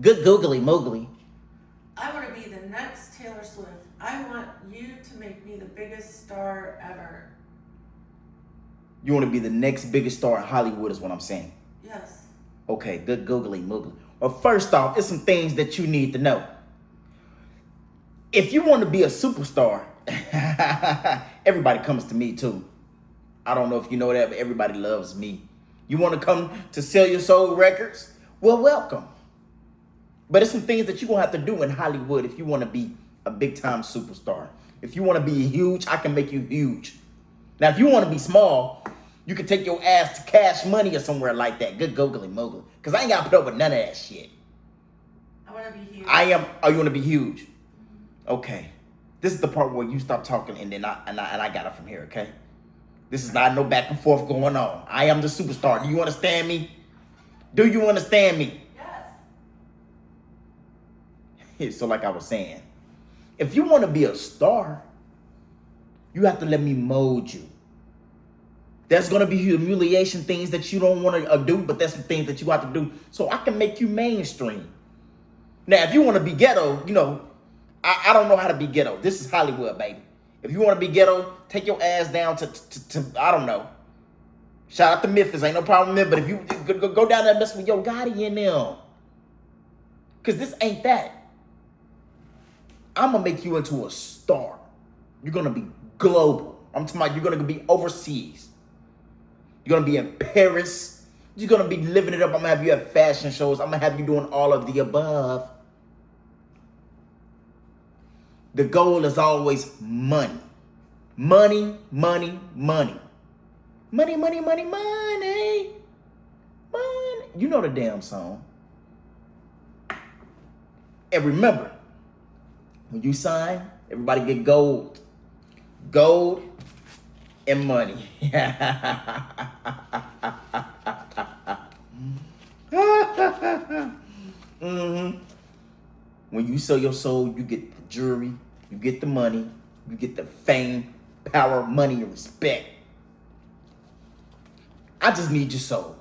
Good googly moogly. I want to be the next Taylor Swift. I want you to make me the biggest star ever. You want to be the next biggest star in Hollywood is what I'm saying. Yes. Okay, good googly moogly. Well, first off, it's some things that you need to know. If you want to be a superstar, everybody comes to me too. I don't know if you know that, but everybody loves me. You want to come to Sell Your Soul Records? Well, welcome. But it's some things that you're going to have to do in Hollywood if you want to be a big-time superstar. If you want to be huge, I can make you huge. Now, if you want to be small, you can take your ass to Cash Money or somewhere like that. Good googly moogly. Because I ain't got to put up with none of that shit. I want to be huge. Oh, you want to be huge? Okay. This is the part where you stop talking and then I got it from here, okay? This is not no back and forth going on. I am the superstar. Do you understand me? Do you understand me? Yes. So like I was saying, if you want to be a star, you have to let me mold you. There's going to be humiliation things that you don't want to do, but there's some things that you have to do so I can make you mainstream. Now, if you want to be ghetto, I don't know how to be ghetto. This is Hollywood, baby. If you want to be ghetto, take your ass down to I don't know. Shout out to Memphis. Ain't no problem there. But if you go down there and mess with Yo Gotti in them. Because this ain't that. I'm going to make you into a star. You're going to be global. I'm talking about you're going to be overseas. You're going to be in Paris. You're going to be living it up. I'm going to have you at fashion shows. I'm going to have you doing all of the above. The goal is always money. Money, money, money. Money, money, money, money. Money. You know the damn song. And remember, when you sign, everybody get gold. Gold and money. Mm-hmm. When you sell your soul, you get the jewelry, you get the money, you get the fame, power, money, and respect. I just need your soul.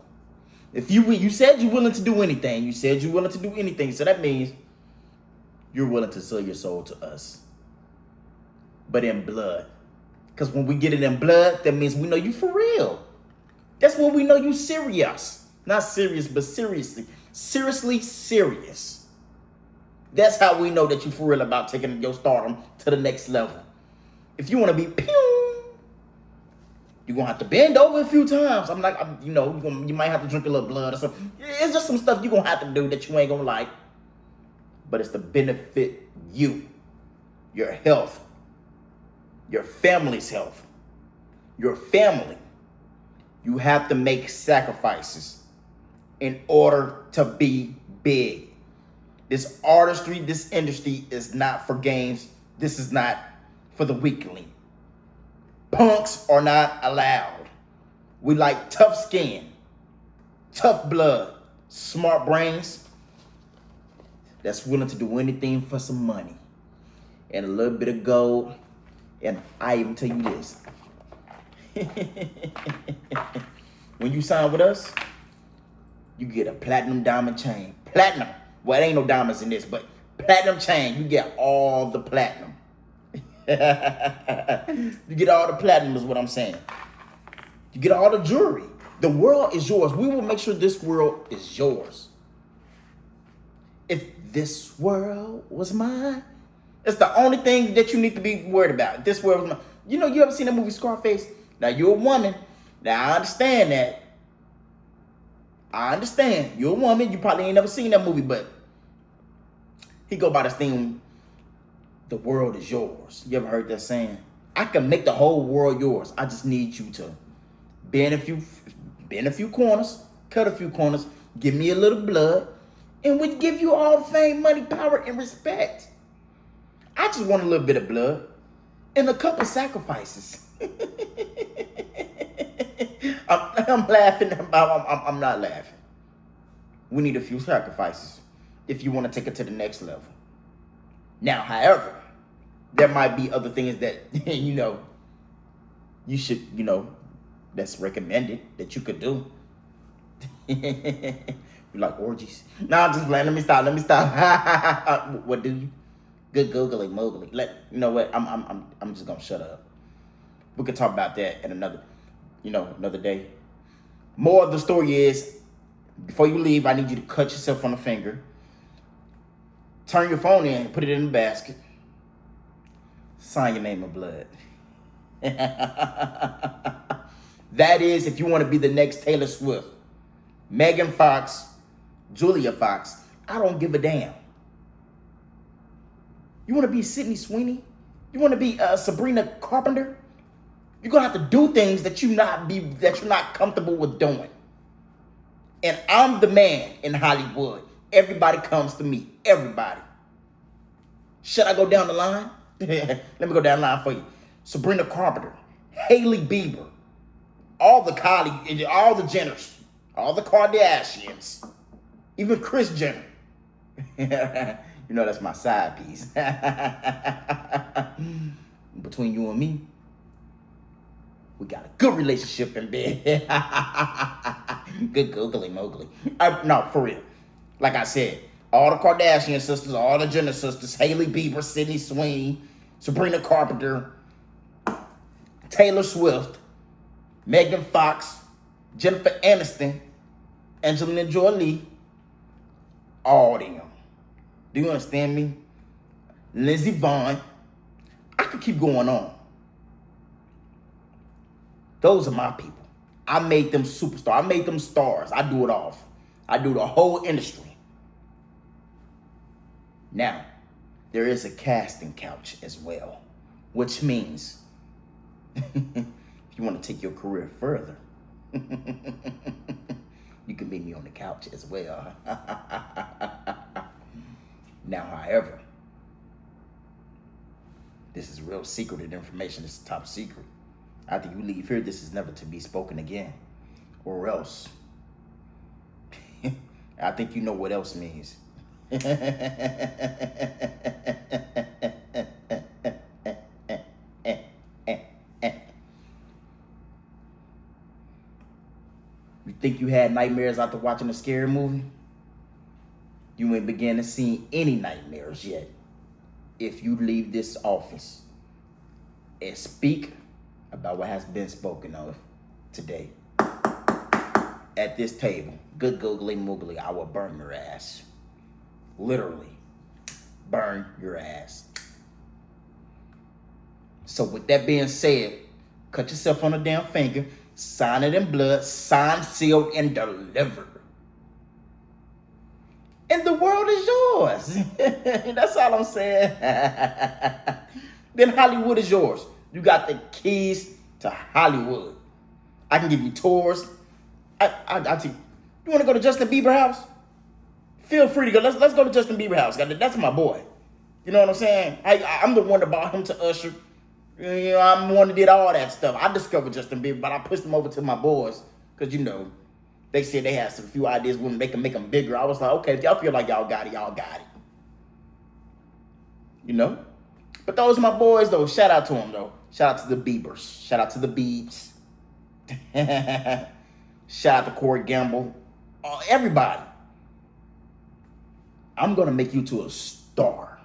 If you said you're willing to do anything, you said you're willing to do anything, so that means you're willing to sell your soul to us. But in blood. Because when we get it in blood, that means we know you for real. That's when we know you serious. Not serious, but seriously. Seriously serious. That's how we know that you for real about taking your stardom to the next level. If you want to be pew, you're going to have to bend over a few times. You might have to drink a little blood or something. It's just some stuff you're going to have to do that you ain't going to like. But it's to benefit you, your health, your family's health, your family. You have to make sacrifices in order to be big. This artistry, this industry is not for games. This is not for the weakling. Punks are not allowed. We like tough skin, tough blood, smart brains that's willing to do anything for some money and a little bit of gold. And I even tell you this. When you sign with us, you get a platinum diamond chain. Platinum. Well, it ain't no diamonds in this, but platinum chain. You get all the platinum. You get all the platinum is what I'm saying. You get all the jewelry. The world is yours. We will make sure this world is yours. If this world was mine, it's the only thing that you need to be worried about. This world was mine. You ever seen that movie Scarface? Now, you're a woman. Now, I understand that. I understand. You're a woman. You probably ain't never seen that movie, but he go by this thing, the world is yours. You ever heard that saying? I can make the whole world yours. I just need you to bend a few corners, cut a few corners, give me a little blood, and we give you all the fame, money, power, and respect. I just want a little bit of blood and a couple sacrifices. I'm laughing. I'm not laughing. We need a few sacrifices if you want to take it to the next level. Now, however, there might be other things that, you should, that's recommended that you could do. You like orgies? No, I'm just playing. Let me stop. What do you? Good googly moogly. You know what? I'm just gonna shut up. We could talk about that in another day. More of the story is, before you leave, I need you to cut yourself on the finger. Turn your phone in, put it in the basket. Sign your name in blood. That is if you want to be the next Taylor Swift, Megan Fox, Julia Fox. I don't give a damn. You want to be Sydney Sweeney? You want to be Sabrina Carpenter? You're gonna have to do things that you're not comfortable with doing. And I'm the man in Hollywood. Everybody comes to me. Everybody. Should I go down the line? Let me go down the line for you. Sabrina Carpenter, Hailey Bieber, all the Kylie, all the Jenners, all the Kardashians, even Kris Jenner. You know that's my side piece. Between you and me, we got a good relationship in bed. Good googly moogly. No, for real. Like I said, all the Kardashian sisters, all the Jenner sisters, Hailey Bieber, Sydney Sweeney, Sabrina Carpenter, Taylor Swift, Megan Fox, Jennifer Aniston, Angelina Jolie, all them. Do you understand me? Lindsey Vonn. I could keep going on. Those are my people. I made them superstars. I made them stars. I do it all. I do the whole industry. Now, there is a casting couch as well, which means if you want to take your career further, you can meet me on the couch as well. Now, however, this is real secreted information. This is top secret. After you leave here, this is never to be spoken again. Or else. I think you know what else means. You think you had nightmares after watching a scary movie? You ain't began to see any nightmares yet. If you leave this office and speak about what has been spoken of today at this table, good googly moogly, I will burn your ass. Literally, burn your ass. So with that being said, cut yourself on the damn finger, sign it in blood, signed, sealed, and delivered. And the world is yours. That's all I'm saying. Then Hollywood is yours. You got the keys to Hollywood. I can give you tours. I tell you, you want to go to Justin Bieber house? Feel free to go. Let's go to Justin Bieber house. That's my boy. You know what I'm saying? I'm the one that brought him to Usher. You know, I'm the one that did all that stuff. I discovered Justin Bieber, but I pushed him over to my boys because, you know, they said they had some few ideas when they can make them bigger. I was like, okay, if y'all feel like y'all got it, y'all got it. You know? But those are my boys, though. Shout out to them, though. Shout out to the Biebers. Shout out to the Biebs. Shout out to Corey Gamble. Everybody. I'm going to make you to a star.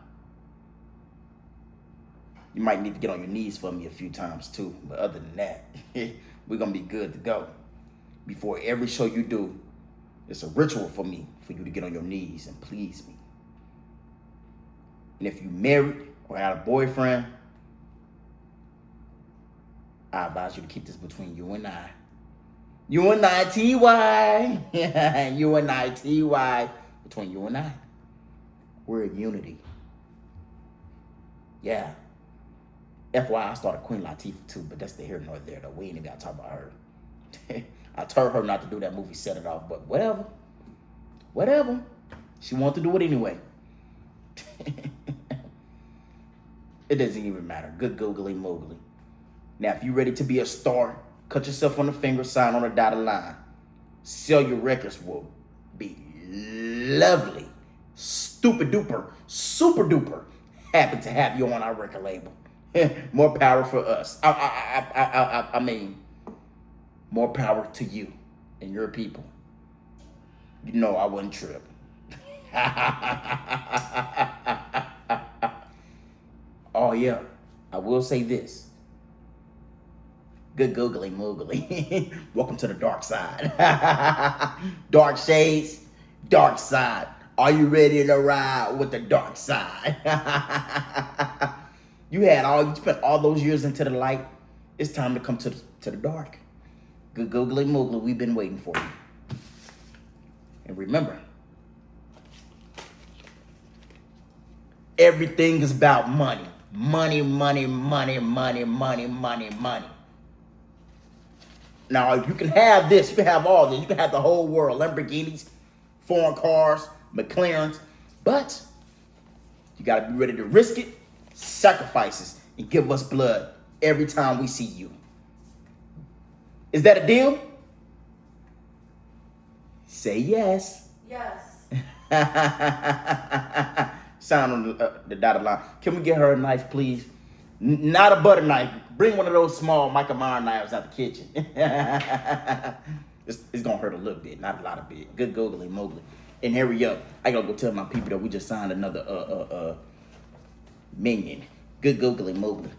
You might need to get on your knees for me a few times, too. But other than that, we're going to be good to go. Before every show you do, it's a ritual for me for you to get on your knees and please me. And if you married or had a boyfriend, I advise you to keep this between you and I. You and I, T.Y. You and I, T.Y. Between you and I. We're in unity. Yeah. FYI, I started Queen Latifah too, but that's the here nor there, though. We ain't even got to talk about her. I told her not to do that movie, Set It Off, but whatever. Whatever. She wanted to do it anyway. It doesn't even matter. Good googly moogly. Now, if you're ready to be a star, cut yourself on the finger, sign on a dotted line. Sell your records will be lovely. Stupid duper, super duper. Happy to have you on our record label. More power for us. I mean, more power to you and your people. You know I wouldn't trip. Oh yeah, I will say this. Good googly moogly. Welcome to the dark side. Dark shades, dark side. Are you ready to ride with the dark side? You spent all those years into the light. It's time to come to the dark. Good googly moogly, we've been waiting for you. And remember, everything is about money. Money, money, money, money, money, money, money. Now, you can have this, you can have all this, you can have the whole world, Lamborghinis, foreign cars, McLarens, but you gotta be ready to risk it, sacrifices, and give us blood every time we see you. Is that a deal? Say yes. Yes. Sign on the dotted line. Can we get her a knife, please? Not a butter knife. Bring one of those small Michael Myers knives out the kitchen. It's gonna hurt a little bit, not a lot of bit. Good googly moogly. And hurry up. I gotta go tell my people that we just signed another minion. Good googly moogly.